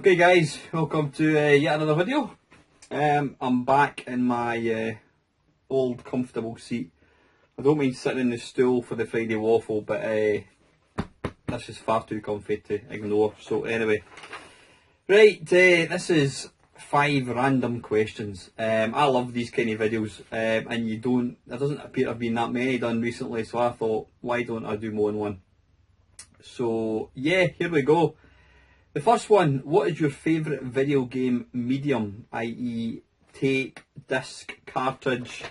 Okay guys, welcome to yet another video. I'm back in my old comfortable seat. I don't mind sitting in the stool for the Friday waffle, but this is far too comfy to ignore. So anyway, right, this is 5 random questions. I love these kind of videos, and there doesn't appear to have been that many done recently, so I thought, why don't I do more than one? So yeah, here we go. The first one, what is your favourite video game medium, i.e. tape, disc, cartridge,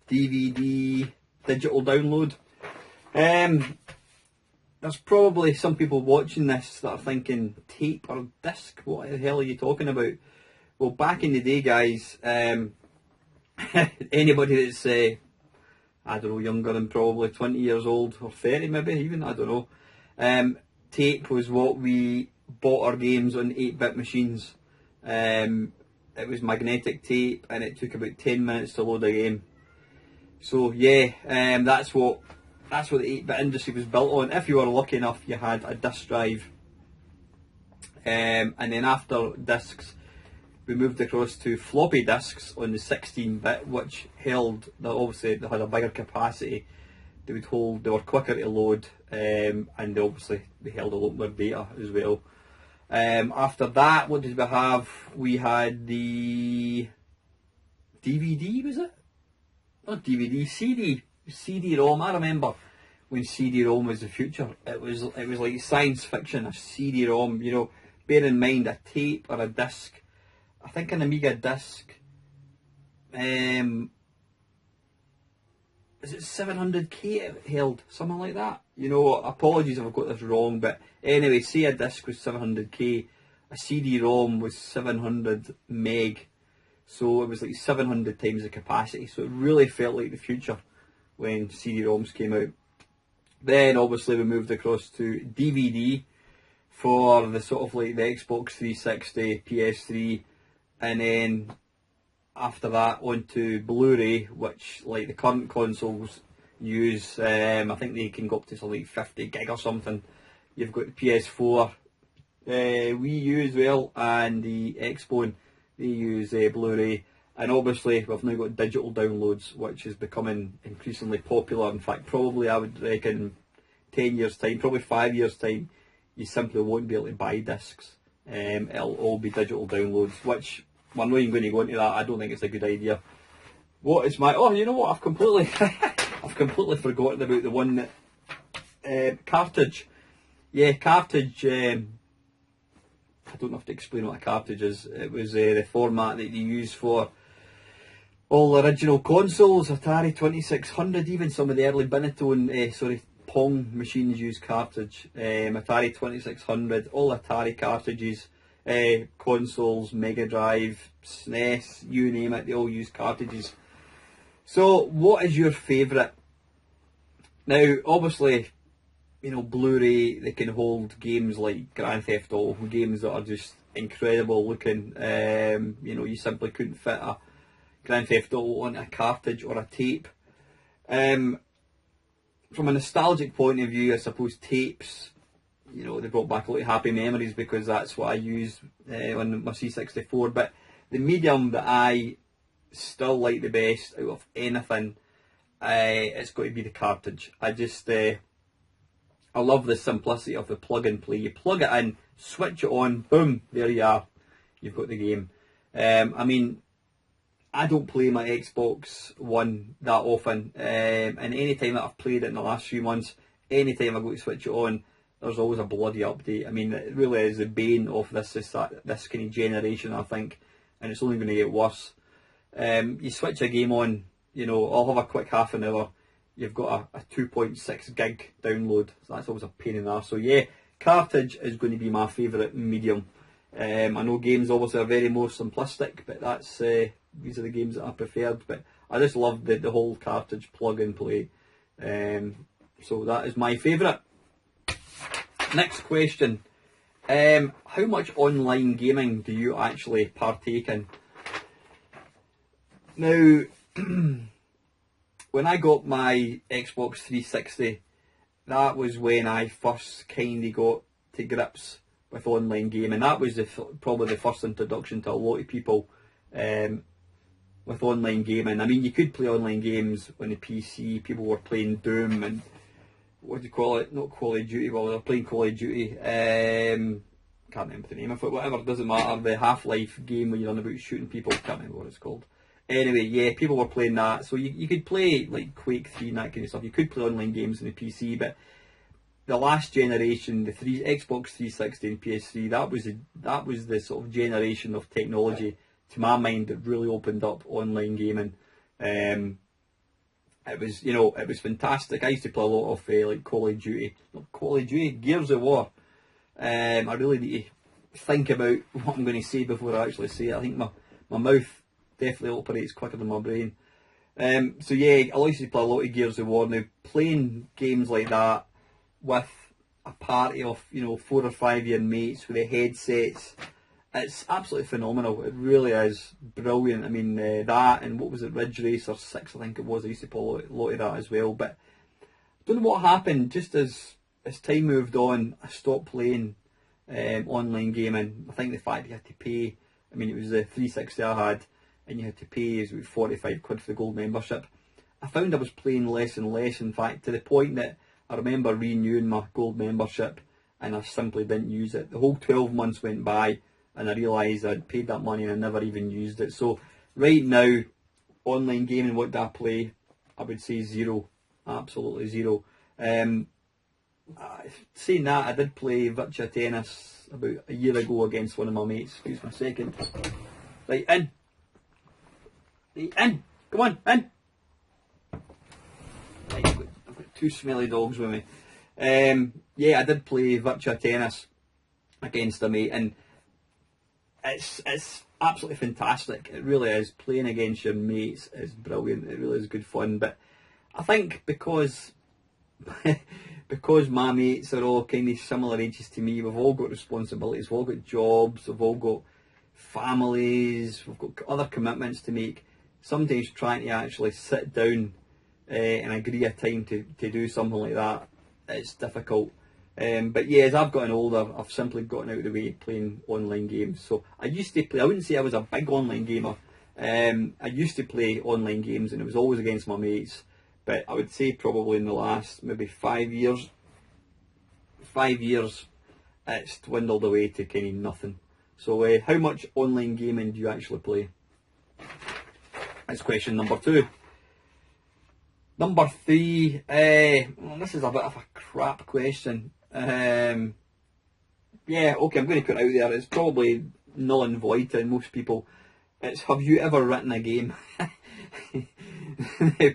DVD, digital download? There's probably some people watching this that are thinking, tape or disc, what the hell are you talking about? Well, back in the day, guys, anybody that's, I don't know, younger than probably 20 years old, or 30 maybe even, I don't know, tape was what we bought our games on 8-bit machines. It was magnetic tape and it took about 10 minutes to load a game. So yeah, that's what the 8-bit industry was built on. If you were lucky enough, you had a disc drive. And then after discs, we moved across to floppy disks on the 16-bit, which held, obviously they had a bigger capacity. They were quicker to load, and they held a lot more data as well. After that, what did we have? We had the DVD, was it? Not DVD, CD-ROM. I remember when CD-ROM was the future. It was like science fiction, a CD-ROM, you know. Bear in mind, a tape or a disc, I think an Amiga disc, is it 700k it held? Something like that. You know, apologies if I've got this wrong, but anyway, say a disc was 700k, a CD-ROM was 700 meg, so it was like 700 times the capacity, so it really felt like the future when CD-ROMs came out. Then obviously we moved across to DVD for the sort of like the Xbox 360, PS3, and then after that on to Blu-ray, which like the current consoles use. I think they can go up to something like 50 gig or something. You've got the PS4, Wii U as well, and the Xbox, they use Blu-ray. And obviously we've now got digital downloads, which is becoming increasingly popular. In fact, probably I would reckon 10 years time, probably 5 years time, you simply won't be able to buy discs. It'll all be digital downloads, which we're not even going to go into that. I don't think it's a good idea. What is my... Oh, you know what? I've completely forgotten about the one that... cartridge. Yeah, cartridge... I don't have to explain what a cartridge is. It was the format that you use for all the original consoles. Atari 2600, even some of the early Binatone, Pong machines use cartridge. Atari 2600, all Atari cartridges. Consoles, Mega Drive, SNES, you name it, they all use cartridges. So what is your favourite? Now obviously, you know, Blu-ray, they can hold games like Grand Theft Auto, games that are just incredible looking. You know, you simply couldn't fit a Grand Theft Auto on a cartridge or a tape. From a nostalgic point of view, I suppose tapes, you know, they brought back a lot of happy memories because that's what I used on my C64. But the medium that I still like the best out of anything, it's got to be the cartridge. I love the simplicity of the plug and play. You plug it in, switch it on, boom, there you are. You've got the game. I mean, I don't play my Xbox One that often, and any time that I've played it in the last few months, any time I go to switch it on, there's always a bloody update. I mean, it really is the bane of this kind of generation, I think, and it's only going to get worse. You switch a game on, you know, I'll have a quick half an hour, you've got a 2.6 gig download, so that's always a pain in the arse. So yeah, cartridge is going to be my favourite medium. I know games obviously are very more simplistic, but that's these are the games that I preferred, but I just love the whole cartridge plug and play. So that is my favourite. Next question. How much online gaming do you actually partake in? Now, when I got my Xbox 360, that was when I first kind of got to grips with online gaming. That was probably the first introduction to a lot of people with online gaming. I mean, you could play online games on the PC. People were playing Doom and what do you call it? Not Call of Duty. Well, they're playing Call of Duty. Can't remember the name of it. Whatever, it doesn't matter. The Half-Life game where you're on about shooting people. Can't remember what it's called. Anyway, yeah, people were playing that. So you could play like Quake 3 and that kind of stuff. You could play online games on the PC, but the last generation, the Xbox 360 and PS3, that was the sort of generation of technology, to my mind, that really opened up online gaming. It was fantastic. I used to play a lot of like Call of Duty, Gears of War. I really need to think about what I'm going to say before I actually say it. I think my mouth definitely operates quicker than my brain. So yeah, I used to play a lot of Gears of War. Now, playing games like that with a party of 4 or 5 year mates with the headsets, it's absolutely phenomenal. It really is brilliant. I mean, that and what was it, Ridge Racer 6, I think it was. I used to play a lot of that as well. But I don't know what happened. Just as time moved on, I stopped playing online gaming. I think the fact you had to pay. I mean, it was the 360 I had, and you had to pay about 45 quid for the gold membership. I found I was playing less and less. In fact, to the point that I remember renewing my gold membership, and I simply didn't use it. The whole 12 months went by, and I realised I'd paid that money and I never even used it. So right now, online gaming, what do I play? I would say zero, absolutely zero. Saying that, I did play virtua tennis about a year ago against one of my mates. Excuse me a second. Right, in. Right, in. Come on, in. Right, I've got 2 smelly dogs with me. Yeah, I did play virtua tennis against a mate, and it's absolutely fantastic. It really is. Playing against your mates is brilliant. It really is good fun. But I think because my mates are all kind of similar ages to me, we've all got responsibilities, we've all got jobs, we've all got families, we've got other commitments to make. Sometimes trying to actually sit down and agree a time to do something like that, it's difficult. But yeah, as I've gotten older, I've simply gotten out of the way of playing online games. So I used to play, I wouldn't say I was a big online gamer. I used to play online games and it was always against my mates. But I would say probably in the last maybe 5 years, it's dwindled away to kind of nothing. So how much online gaming do you actually play? That's question number 2. Number 3, this is a bit of a crap question. Yeah, okay, I'm going to put it out there. It's probably null and void to most people. It's, have you ever written a game?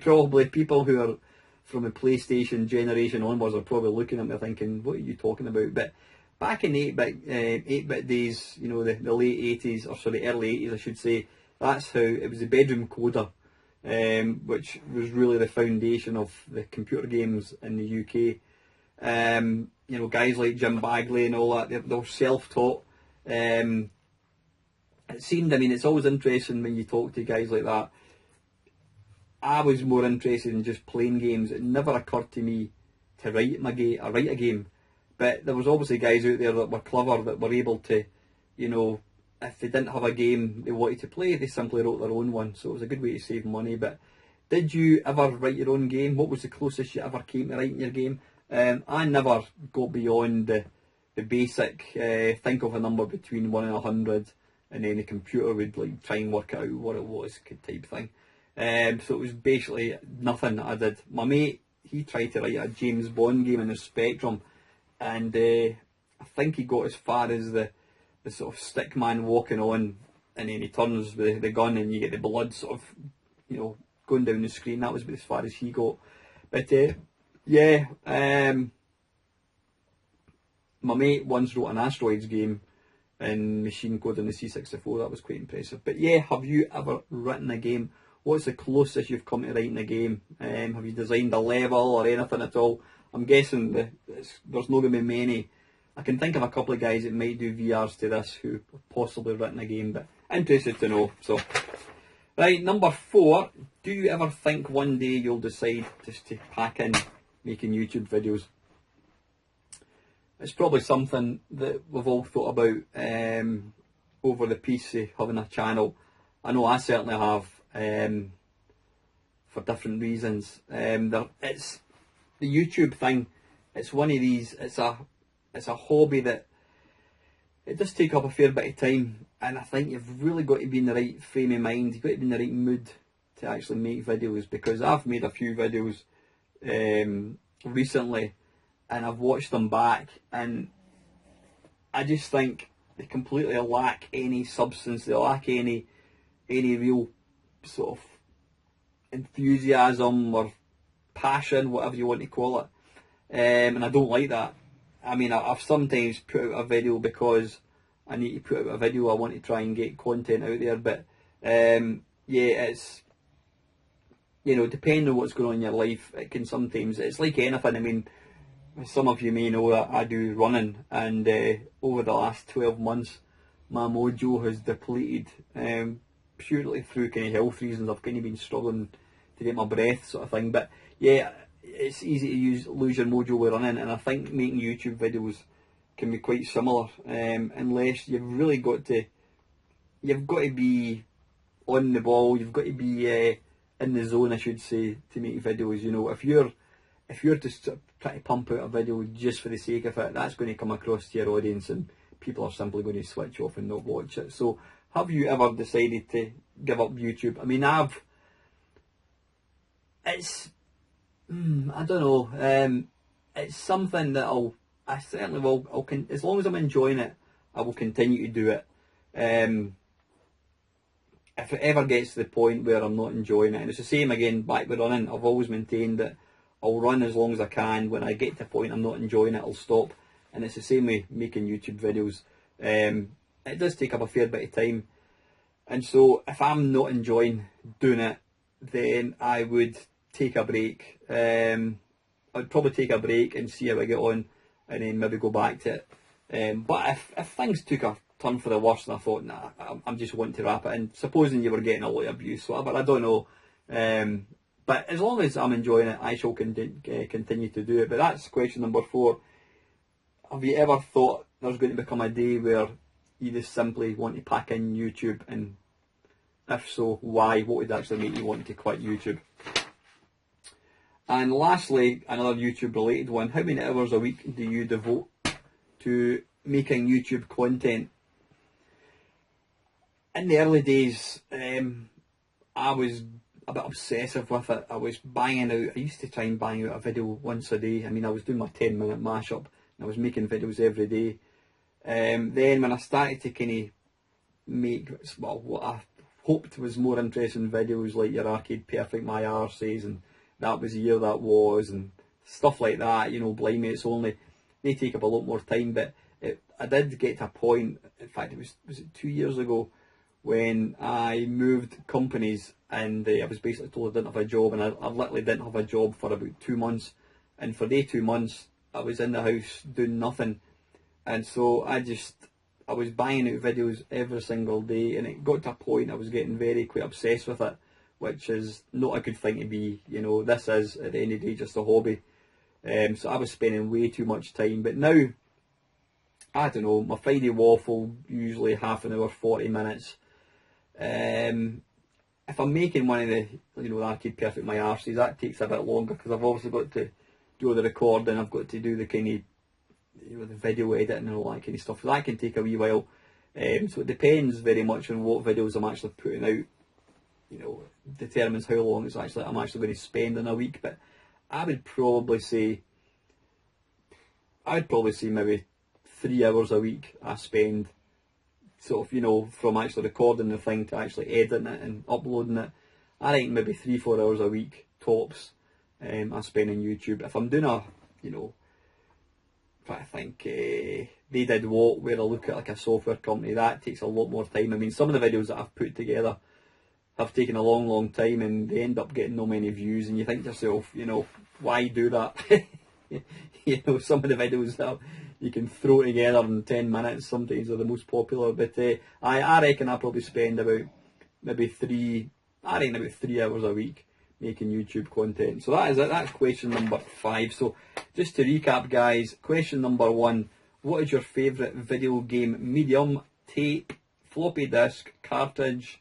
Probably people who are from the PlayStation generation onwards are probably looking at me thinking, what are you talking about? But back in 8-bit days, the late 80s, or sorry, early 80s I should say, that's how it was, the bedroom coder, which was really the foundation of the computer games in the UK. Guys like Jim Bagley and all that, they were self-taught. It seemed, I mean, it's always interesting when you talk to guys like that. I was more interested in just playing games. It never occurred to me to write a game. But there was obviously guys out there that were clever, that were able to, if they didn't have a game they wanted to play, they simply wrote their own one. So it was a good way to save money. But did you ever write your own game? What was the closest you ever came to writing your game? I never got beyond the basic, think of a number between 1 and 100, and then the computer would like try and work out what it was, type thing. So it was basically nothing that I did. My mate, he tried to write a James Bond game in the Spectrum, and I think he got as far as the sort of stick man walking on, and then he turns with the gun and you get the blood sort of, going down the screen. That was about as far as he got. But yeah, my mate once wrote an Asteroids game in machine code in the C64. That was quite impressive. But yeah, have you ever written a game? What's the closest you've come to writing a game? Have you designed a level or anything at all? I'm guessing there's not going to be many. I can think of a couple of guys that might do VRs to this who have possibly written a game, but interested to know. So, right, number 4. Do you ever think one day you'll decide just to pack in making YouTube videos? it's probably something that we've all thought about over the piece of having a channel. I know I certainly have, for different reasons. It's the YouTube thing. It's one of these. It's a hobby that it does take up a fair bit of time, and I think you've really got to be in the right frame of mind. You've got to be in the right mood to actually make videos, because I've made a few videos recently, and I've watched them back, and I just think they completely lack any substance. They lack any real sort of enthusiasm or passion, whatever you want to call it. And I don't like that. I mean, I've sometimes put out a video because I need to put out a video. I want to try and get content out there, but yeah, it's, you know, depending on what's going on in your life, it can sometimes, it's like anything. I mean, some of you may know that I do running, and over the last 12 months, my mojo has depleted purely through kind of health reasons. I've kind of been struggling to get my breath, sort of thing. But yeah, it's easy to lose your mojo with running, and I think making YouTube videos can be quite similar, unless you've really got to, you've got to be on the ball, you've got to be in the zone, I should say, to make videos. You know, if you're just trying to pump out a video just for the sake of it, that's going to come across to your audience, and people are simply going to switch off and not watch it. So, have you ever decided to give up YouTube? I mean, I don't know. It's something that I certainly will. As long as I'm enjoying it, I will continue to do it. If it ever gets to the point where I'm not enjoying it, and it's the same again back with running, I've always maintained that I'll run as long as I can. When I get to the point I'm not enjoying it, I'll stop. And it's the same with making YouTube videos. It does take up a fair bit of time, and so if I'm not enjoying doing it, then I would take a break. I'd probably take a break and see how I get on, and then maybe go back to it. But if things took a turn for the worse and I thought, nah, I'm just wanting to wrap it, and supposing you were getting a lot of abuse, whatever, I don't know. But as long as I'm enjoying it, I shall continue to do it. But that's question number 4. Have you ever thought there's going to become a day where you just simply want to pack in YouTube? And if so, why? What would actually make you want to quit YouTube? And lastly, another YouTube related one. How many hours a week do you devote to making YouTube content? In the early days, I was a bit obsessive with it. I was banging out, I used to try and bang out a video once a day. I mean, I was doing my 10-minute mashup, and I was making videos every day. Then when I started to kind of make, well, what I hoped was more interesting videos, like your Arcade Perfect, My Arses, and That Was the Year That Was, and stuff like that, you know, Blimey, It's Only, they take up a lot more time. But I did get to a point, in fact, it was it 2 years ago, when I moved companies, and I was basically told I didn't have a job, and I literally didn't have a job for about 2 months. And for those 2 months, I was in the house doing nothing. And so I was banging out videos every single day, and it got to a point I was getting quite obsessed with it, which is not a good thing to be. You know, this is, at the end of the day, just a hobby. So I was spending way too much time. But now, I don't know, my Friday waffle, usually half an hour, 40 minutes. If I'm making one of the, you know, the Arcade Perfect My Arses, that takes a bit longer, because I've obviously got to do the recording, I've got to do the kind of, you know, the video editing and all that kind of stuff. So that can take a wee while. So it depends very much on what videos I'm actually putting out. You know, determines how long I'm actually going to spend in a week. But I would probably say maybe 3 hours a week I spend, sort of, you know, from actually recording the thing to actually editing it and uploading it. I think maybe 3-4 hours a week tops I spend on YouTube. If I'm doing you know, I think They Did What, where I look at like a software company, that takes a lot more time. I mean, some of the videos that I've put together have taken a long time, and they end up getting no many views, and you think to yourself, you know, why do that? You know, some of the videos that you can throw together in 10 minutes sometimes are the most popular. But I reckon I probably spend about 3 hours a week making YouTube content. So that is it, that's question number 5. So just to recap guys, question number 1, what is your favourite video game medium? Tape, floppy disk, cartridge,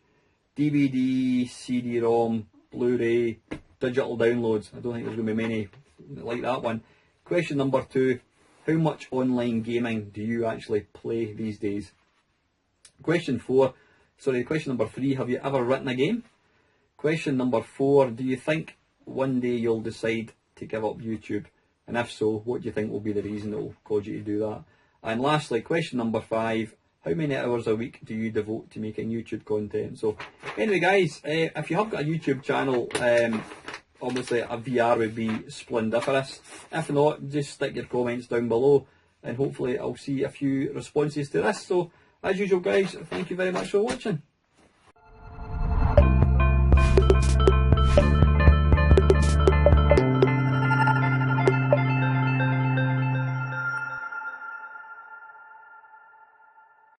DVD, CD-ROM, Blu-ray, digital downloads. I don't think there's going to be many like that one. Question number 2, how much online gaming do you actually play these days? Question number 3, have you ever written a game? Question number 4, do you think one day you'll decide to give up YouTube? And if so, what do you think will be the reason that will cause you to do that? And lastly, question number 5, how many hours a week do you devote to making YouTube content? So anyway guys, if you have got a YouTube channel, obviously a VR would be splendiferous. If not, just stick your comments down below and hopefully I'll see a few responses to this. So as usual guys, thank you very much for watching.